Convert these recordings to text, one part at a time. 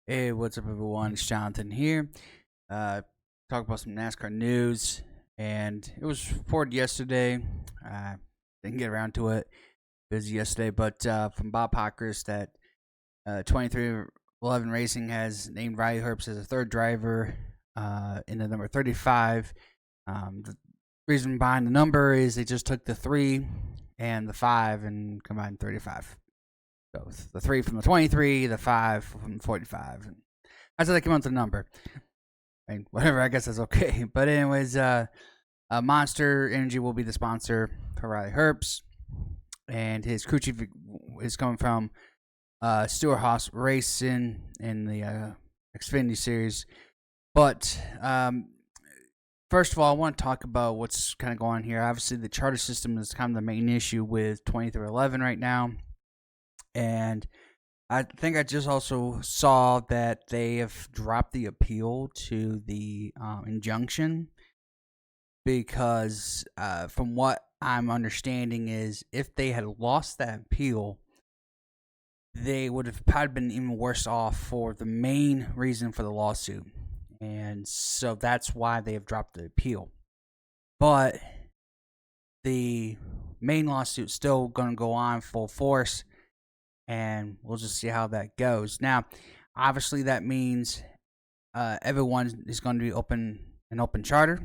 Hey, what's up, everyone? It's Jonathan here. Uh, talk about some NASCAR news, and it was reported yesterday. Uh, didn't get around to it. Busy yesterday, but from Bob Pockers that 2311 Racing has named Riley Herbst as a third driver in the number 35. The reason behind the number is they just took the 3 and the 5 and combined 35. So the 3 from the 23, the 5 from the 45. And that's how they came up with the number. I mean, whatever, I guess that's okay. But anyways, Monster Energy will be the sponsor for Riley Herbst, and his crew chief is coming from Stewart Haas Racing in the Xfinity Series. But first of all, I want to talk about what's kind of going on here. Obviously, the charter system is kind of the main issue with 2311 right now, and I think I just also saw that they have dropped the appeal to the injunction because, from what I'm understanding, is if they had lost that appeal, they would have probably been even worse off for the main reason for the lawsuit, and so that's why they have dropped the appeal. But the main lawsuit's still going to go on full force, and we'll just see how that goes. Now, obviously, that means everyone is going to be an open charter.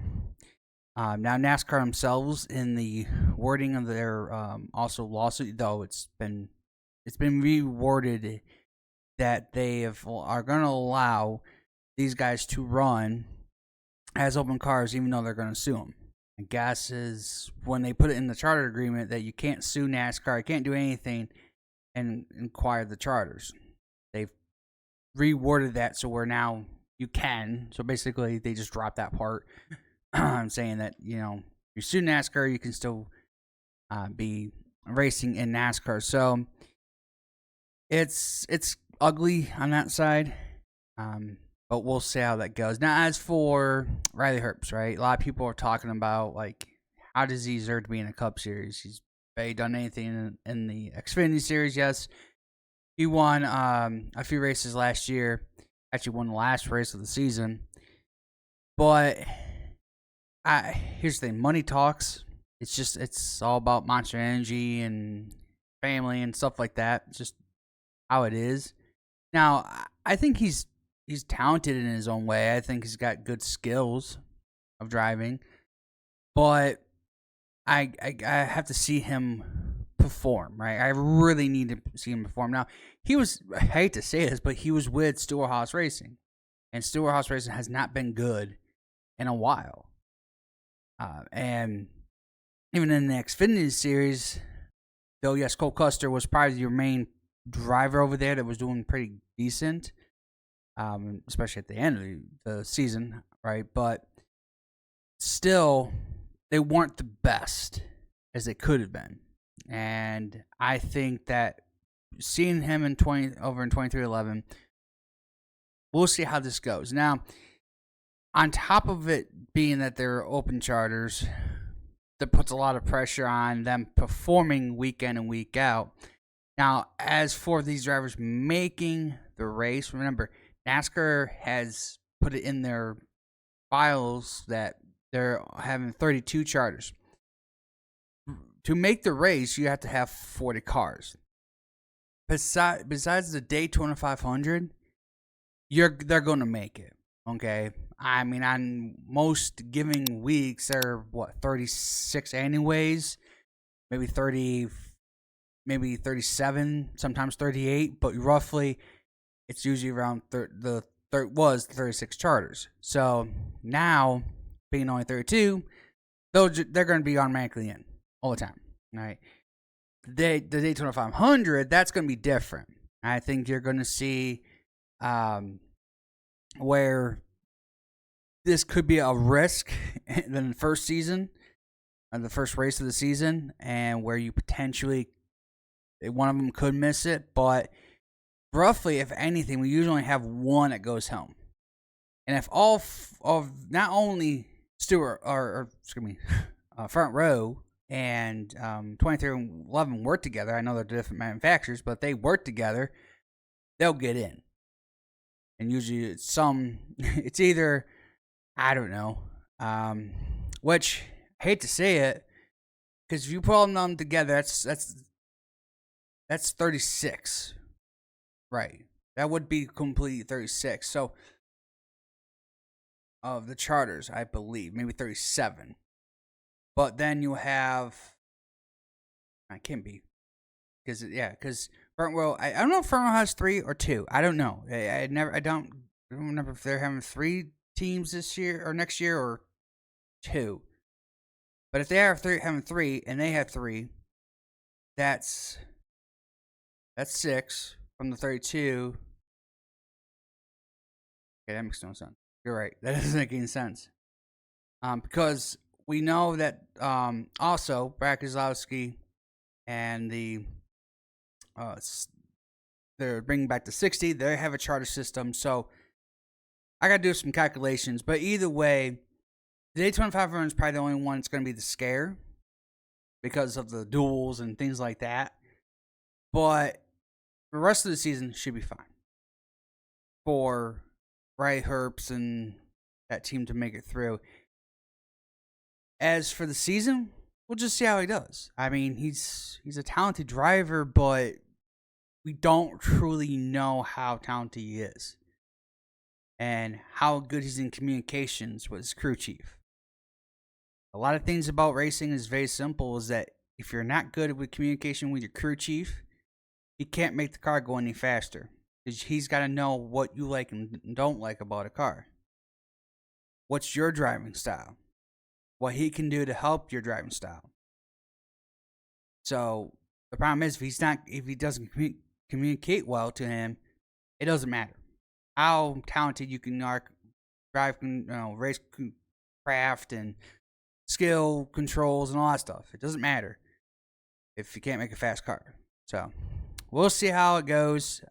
Now, NASCAR themselves, in the wording of their also lawsuit, though it's been reworded that are going to allow these guys to run as open cars, even though they're going to sue them. I guess is when they put it in the charter agreement that you can't sue NASCAR, you can't do anything and inquire the charters. They've reworded that so where now you can. So basically, they just dropped that part, saying that you sue NASCAR, you can still be racing in NASCAR. So it's ugly on that side, but we'll see how that goes. Now, as for Riley Herbst, right? A lot of people are talking about like how does he deserve to be in a Cup Series? He's done anything in the Xfinity Series? Yes, he won a few races last year. Actually, won the last race of the season. But here's the thing: money talks. It's all about Monster Energy and family and stuff like that. It's just how it is. Now, I think he's talented in his own way. I think he's got good skills of driving, but I have to see him perform, right? I really need to see him perform. Now, I hate to say this, but he was with Stewart Haas Racing, and Stewart Haas Racing has not been good in a while. And even in the Xfinity Series, though, yes, Cole Custer was probably your main driver over there that was doing pretty decent, especially at the end of the season, right? But still, they weren't the best as they could have been. And I think that seeing him over in 2311, we'll see how this goes. Now, on top of it being that they're open charters, that puts a lot of pressure on them performing week in and week out. Now, as for these drivers making the race, remember, NASCAR has put it in their files that they're having 32 charters. To make the race, you have to have 40 cars. Besides the Daytona 500, they're going to make it. Okay, I mean, on most giving weeks, they're 36 anyways, maybe 30, maybe 37, sometimes 38, but roughly it's usually around was 36 charters. So now, being only 32, they're going to be automatically in all the time, right? The Daytona 500, that's going to be different. I think you're going to see where this could be a risk in the first season, the first race of the season, and where you potentially, one of them could miss it. But roughly, if anything, we usually have one that goes home. And if all of not only Stewart or excuse me, Front Row and 2311 work together, I know they're different manufacturers, but if they work together, they'll get in. and usually it's either, I don't know, which I hate to say it, because if you put all of them together, that's 36, right? That would be complete 36. So of the charters, I believe maybe 37, but then you have, I can't be, because Burntwell, I don't know if Burntwell has 3 or 2. I don't know. I don't remember if they're having 3 teams this year or next year or 2. But if they have having 3 and they have 3, that's 6 from the 32. Okay, that makes no sense. You're right. That doesn't make any sense. Because we know that also Brad Keselowski and they're bringing back the 60. They have a charter system, so I got to do some calculations. But either way, the Daytona 500 is probably the only one that's going to be the scare because of the duels and things like that. But the rest of the season should be fine for Herbst and that team to make it through. As for the season, we'll just see how he does. I mean, he's a talented driver, but we don't truly know how talented he is and how good he's in communications with his crew chief. A lot of things about racing is very simple, is that if you're not good with communication with your crew chief, he can't make the car go any faster. Because he's got to know what you like and don't like about a car. What's your driving style? What he can do to help your driving style. So the problem is, if he doesn't communicate well to him, it doesn't matter how talented you can drive, race craft and skill controls and all that stuff. It doesn't matter if you can't make a fast car. So we'll see how it goes.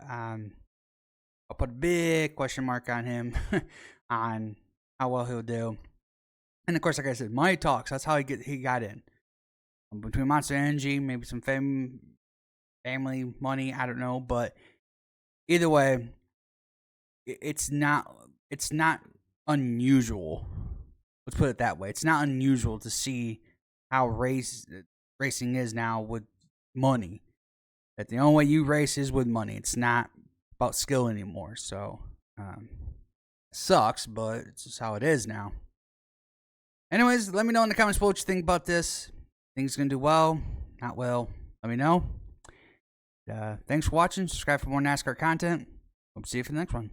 I'll put a big question mark on him on how well he'll do. And of course, like I said, money talks. That's how he got in. Between Monster Energy, maybe some family money, I don't know, but either way, it's not unusual. Let's put it that way. It's not unusual to see how racing is now with money. That the only way you race is with money. It's not about skill anymore. So, sucks, but it's just how it is now. Anyways, let me know in the comments what you think about this. Think it's gonna do well? Not well? Let me know. Thanks for watching. Subscribe for more NASCAR content. Hope to see you for the next one.